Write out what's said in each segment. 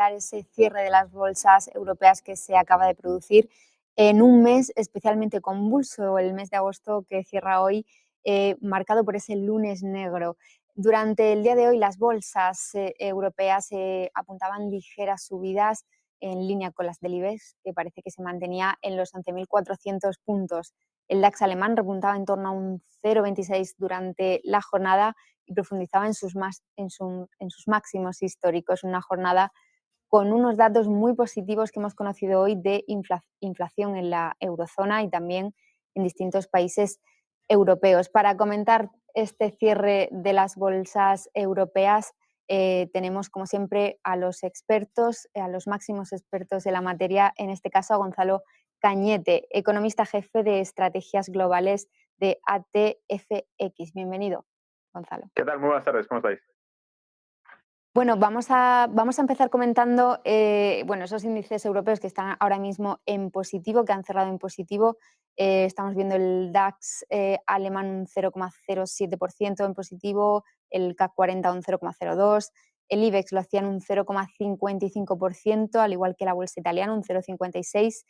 comentar ese cierre de las bolsas europeas que se acaba de producir en un mes especialmente convulso, el mes de agosto que cierra hoy, marcado por ese lunes negro. Durante el día de hoy las bolsas europeas apuntaban ligeras subidas en línea con las del IBEX, que parece que se mantenía en los 11.400 puntos. El DAX alemán repuntaba en torno a un 0,26 durante la jornada y profundizaba en sus máximos históricos. Una jornada con unos datos muy positivos que hemos conocido hoy de inflación en la eurozona y también en distintos países europeos. Para comentar este cierre de las bolsas europeas, tenemos, como siempre, a los expertos, a los máximos expertos de la materia, en este caso a Gonzalo Cañete, economista jefe de estrategias globales de ATFX. Bienvenido, Gonzalo. ¿Qué tal? Muy buenas tardes, ¿cómo estáis? Bueno, vamos a empezar comentando esos índices europeos que están ahora mismo en positivo, que han cerrado en positivo. Estamos viendo el DAX alemán un 0,07% en positivo, el CAC 40 un 0,02%, el IBEX lo hacían un 0,55%, al igual que la bolsa italiana, un 0,56%.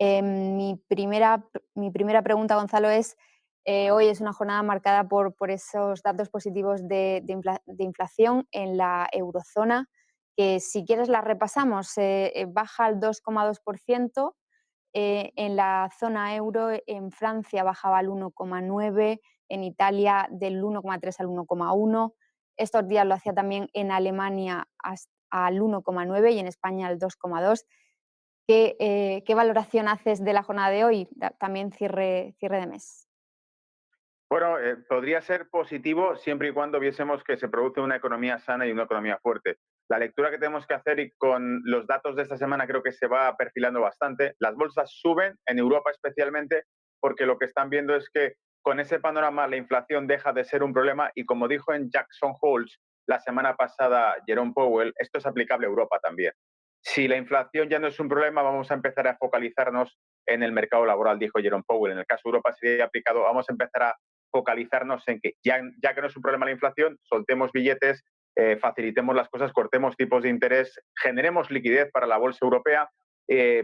Mi primera pregunta, Gonzalo, es: hoy es una jornada marcada por esos datos positivos de inflación en la eurozona, que si quieres las repasamos. Baja al 2,2%, en la zona euro, en Francia bajaba al 1,9%, en Italia del 1,3 al 1,1%. Estos días lo hacía también en Alemania al 1,9% y en España al 2,2%. ¿Qué valoración haces de la jornada de hoy? También cierre de mes. Bueno, podría ser positivo siempre y cuando viésemos que se produce una economía sana y una economía fuerte. La lectura que tenemos que hacer, y con los datos de esta semana creo que se va perfilando bastante, las bolsas suben, en Europa especialmente, porque lo que están viendo es que con ese panorama la inflación deja de ser un problema, y como dijo en Jackson Hole la semana pasada Jerome Powell, esto es aplicable a Europa también. Si la inflación ya no es un problema, vamos a empezar a focalizarnos en el mercado laboral, dijo Jerome Powell. En el caso de Europa sería aplicado, vamos a empezar a focalizarnos en que ya que no es un problema la inflación, soltemos billetes, facilitemos las cosas, cortemos tipos de interés, generemos liquidez para la bolsa europea,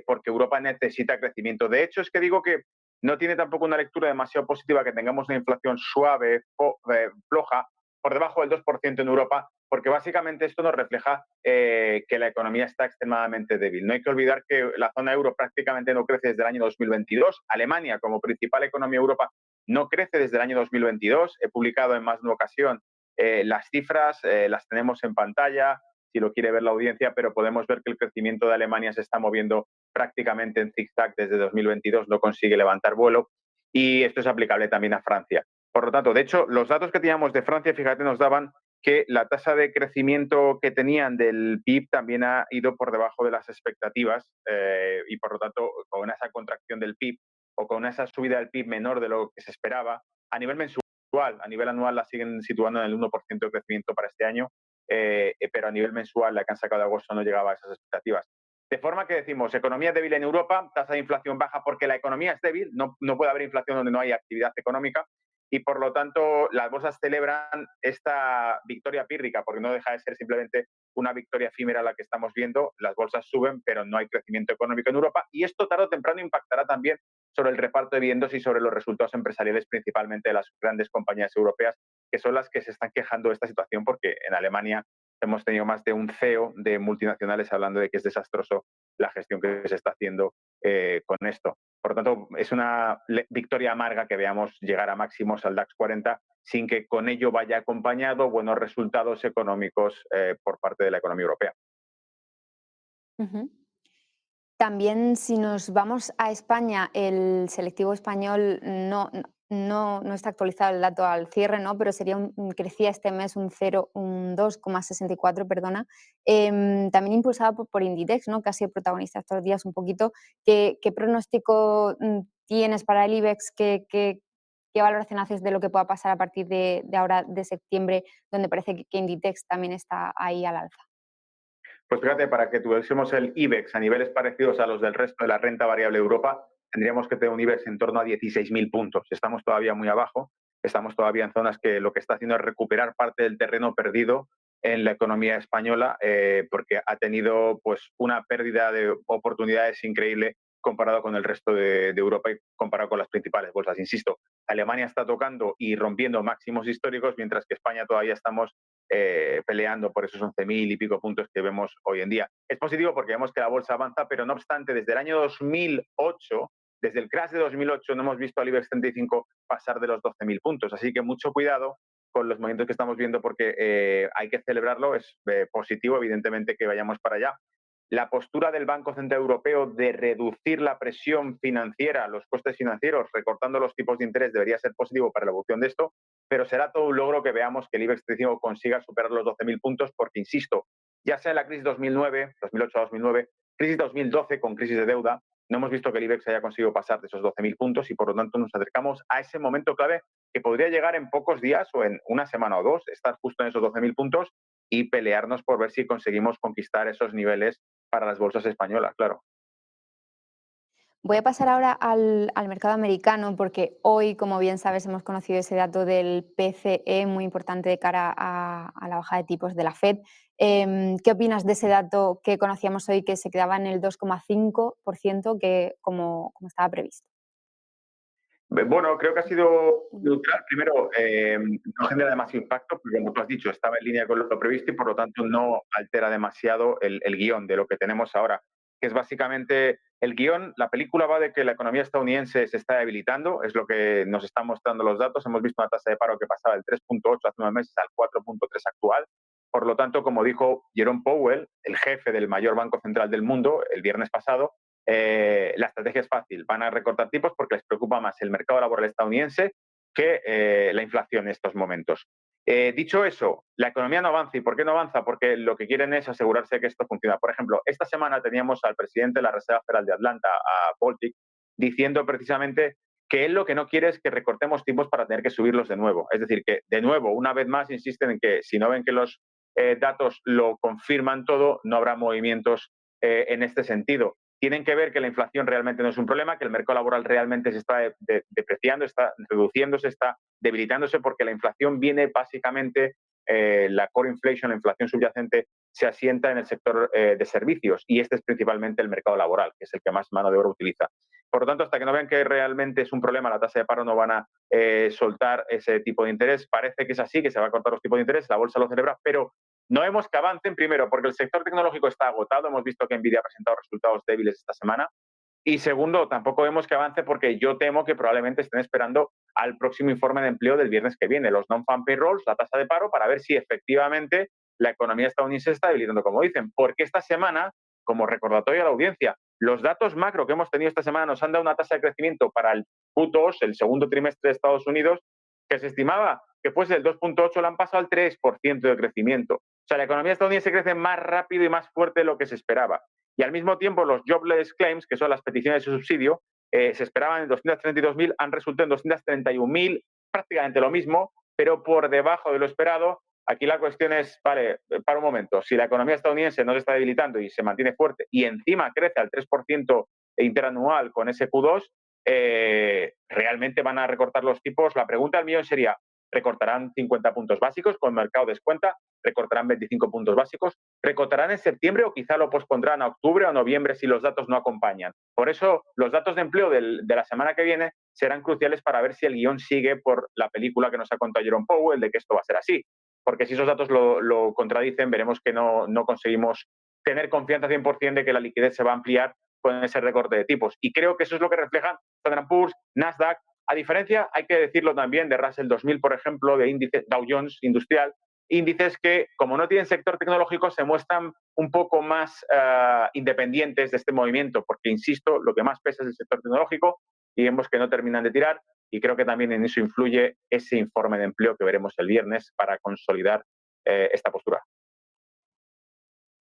porque Europa necesita crecimiento. De hecho, es que digo que no tiene tampoco una lectura demasiado positiva que tengamos una inflación suave, floja, por debajo del 2% en Europa, porque básicamente esto nos refleja que la economía está extremadamente débil. No hay que olvidar que la zona euro prácticamente no crece desde el año 2022. Alemania, como principal economía de Europa, no crece desde el año 2022. He publicado en más de una ocasión las cifras, las tenemos en pantalla, si lo quiere ver la audiencia, pero podemos ver que el crecimiento de Alemania se está moviendo prácticamente en zigzag desde 2022, no consigue levantar vuelo, y esto es aplicable también a Francia. Por lo tanto, de hecho, los datos que teníamos de Francia, fíjate, nos daban que la tasa de crecimiento que tenían del PIB también ha ido por debajo de las expectativas, y por lo tanto, con esa contracción del PIB o con esa subida del PIB menor de lo que se esperaba, a nivel mensual, a nivel anual la siguen situando en el 1% de crecimiento para este año, pero a nivel mensual la que han sacado de agosto no llegaba a esas expectativas. De forma que decimos, economía débil en Europa, tasa de inflación baja porque la economía es débil, no puede haber inflación donde no hay actividad económica, y por lo tanto las bolsas celebran esta victoria pírrica, porque no deja de ser simplemente una victoria efímera la que estamos viendo. Las bolsas suben, pero no hay crecimiento económico en Europa, y esto tarde o temprano impactará también sobre el reparto de dividendos y sobre los resultados empresariales, principalmente de las grandes compañías europeas, que son las que se están quejando de esta situación, porque en Alemania hemos tenido más de un CEO de multinacionales hablando de que es desastroso la gestión que se está haciendo con esto. Por lo tanto, es una victoria amarga que veamos llegar a máximos al DAX 40 sin que con ello vaya acompañado buenos resultados económicos por parte de la economía europea. Uh-huh. También, si nos vamos a España, el selectivo español no está actualizado el dato al cierre, ¿no? Pero crecía este mes un 2,64, perdona. También impulsado por Inditex, ¿no? Que ha sido protagonista estos días un poquito. ¿Qué pronóstico tienes para el IBEX? ¿Qué valoración haces de lo que pueda pasar a partir de ahora, de septiembre, donde parece que Inditex también está ahí al alza? Pues fíjate, para que tuviésemos el IBEX a niveles parecidos a los del resto de la renta variable de Europa, tendríamos que tener un IBEX en torno a 16.000 puntos. Estamos todavía muy abajo, estamos todavía en zonas que lo que está haciendo es recuperar parte del terreno perdido en la economía española, porque ha tenido pues una pérdida de oportunidades increíble comparado con el resto de Europa y comparado con las principales bolsas. Insisto, Alemania está tocando y rompiendo máximos históricos, mientras que España todavía estamos peleando por esos 11.000 y pico puntos que vemos hoy en día. Es positivo porque vemos que la bolsa avanza, pero no obstante, desde el año 2008, desde el crash de 2008, no hemos visto al IBEX 35 pasar de los 12.000 puntos. Así que mucho cuidado con los movimientos que estamos viendo porque hay que celebrarlo. Es positivo, evidentemente, que vayamos para allá. La postura del Banco Central Europeo de reducir la presión financiera, los costes financieros, recortando los tipos de interés, debería ser positivo para la evolución de esto, pero será todo un logro que veamos que el IBEX 35 consiga superar los 12.000 puntos, porque, insisto, ya sea en la crisis 2009, 2008-2009, crisis 2012 con crisis de deuda, no hemos visto que el IBEX haya conseguido pasar de esos 12.000 puntos y, por lo tanto, nos acercamos a ese momento clave que podría llegar en pocos días o en una semana o dos, estar justo en esos 12.000 puntos y pelearnos por ver si conseguimos conquistar esos niveles para las bolsas españolas, claro. Voy a pasar ahora al mercado americano porque hoy, como bien sabes, hemos conocido ese dato del PCE muy importante de cara a la baja de tipos de la Fed. ¿Qué opinas de ese dato que conocíamos hoy que se quedaba en el 2,5% que como estaba previsto? Bueno, creo que ha sido neutral. Primero, no genera demasiado impacto, porque como tú has dicho, estaba en línea con lo previsto y por lo tanto no altera demasiado el guión de lo que tenemos ahora, que es básicamente el guión. La película va de que la economía estadounidense se está debilitando, es lo que nos están mostrando los datos. Hemos visto una tasa de paro que pasaba del 3,8 hace unos meses al 4,3 actual. Por lo tanto, como dijo Jerome Powell, el jefe del mayor banco central del mundo, el viernes pasado, la estrategia es fácil. Van a recortar tipos porque les preocupa más el mercado laboral estadounidense que la inflación en estos momentos. Dicho eso, la economía no avanza. ¿Y por qué no avanza? Porque lo que quieren es asegurarse que esto funciona. Por ejemplo, esta semana teníamos al presidente de la Reserva Federal de Atlanta, a Baltic, diciendo precisamente que él lo que no quiere es que recortemos tipos para tener que subirlos de nuevo. Es decir, que de nuevo, una vez más, insisten en que si no ven que los datos lo confirman todo, no habrá movimientos en este sentido. Tienen que ver que la inflación realmente no es un problema, que el mercado laboral realmente se está depreciando, está reduciéndose, está debilitándose, porque la inflación viene básicamente, la core inflation, la inflación subyacente, se asienta en el sector de servicios, y este es principalmente el mercado laboral, que es el que más mano de obra utiliza. Por lo tanto, hasta que no vean que realmente es un problema la tasa de paro, no van a soltar ese tipo de interés. Parece que es así, que se va a cortar los tipos de interés, la bolsa lo celebra, pero no vemos que avancen, primero, porque el sector tecnológico está agotado. Hemos visto que Nvidia ha presentado resultados débiles esta semana. Y segundo, tampoco vemos que avance porque yo temo que probablemente estén esperando al próximo informe de empleo del viernes que viene, los non-farm payrolls, la tasa de paro, para ver si efectivamente la economía estadounidense se está debilitando, como dicen. Porque esta semana, como recordatorio a la audiencia, los datos macro que hemos tenido esta semana nos han dado una tasa de crecimiento para el Q2, el segundo trimestre de Estados Unidos, que se estimaba que fuese del 2,8, lo han pasado al 3% de crecimiento. O sea, la economía estadounidense crece más rápido y más fuerte de lo que se esperaba. Y al mismo tiempo, los jobless claims, que son las peticiones de subsidio, se esperaban en 232.000, han resultado en 231.000, prácticamente lo mismo, pero por debajo de lo esperado. Aquí la cuestión es, vale, para un momento, si la economía estadounidense no se está debilitando y se mantiene fuerte y encima crece al 3% interanual con ese Q2, ¿realmente van a recortar los tipos? La pregunta al millón sería, ¿recortarán 50 puntos básicos con el mercado descuenta? ¿Recortarán 25 puntos básicos? ¿Recortarán en septiembre o quizá lo pospondrán a octubre o noviembre si los datos no acompañan? Por eso, los datos de empleo de la semana que viene serán cruciales para ver si el guión sigue por la película que nos ha contado Jerome Powell de que esto va a ser así. Porque si esos datos lo contradicen, veremos que no conseguimos tener confianza 100% de que la liquidez se va a ampliar con ese recorte de tipos. Y creo que eso es lo que reflejan Standard Poor's, Nasdaq, a diferencia, hay que decirlo también, de Russell 2000, por ejemplo, de índice Dow Jones Industrial, índices que, como no tienen sector tecnológico, se muestran un poco más independientes de este movimiento, porque, insisto, lo que más pesa es el sector tecnológico y vemos que no terminan de tirar, y creo que también en eso influye ese informe de empleo que veremos el viernes para consolidar esta postura.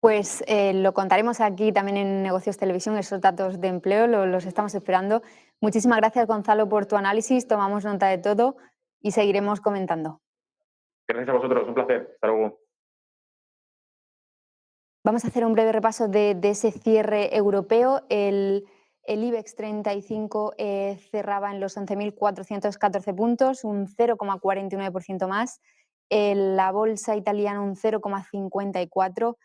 Pues lo contaremos aquí también en Negocios Televisión, esos datos de empleo, los estamos esperando. Muchísimas gracias, Gonzalo, por tu análisis, tomamos nota de todo y seguiremos comentando. Gracias a vosotros, un placer. Hasta luego. Vamos a hacer un breve repaso de ese cierre europeo. El IBEX 35 cerraba en los 11.414 puntos, un 0,49% más. La bolsa italiana un 0,54%.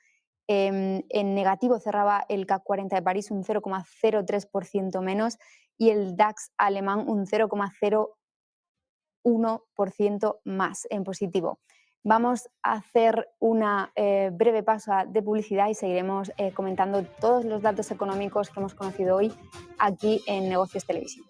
En negativo cerraba el CAC 40 de París un 0,03% menos y el DAX alemán un 0,01% más en positivo. Vamos a hacer una breve pausa de publicidad y seguiremos comentando todos los datos económicos que hemos conocido hoy aquí en Negocios Televisión.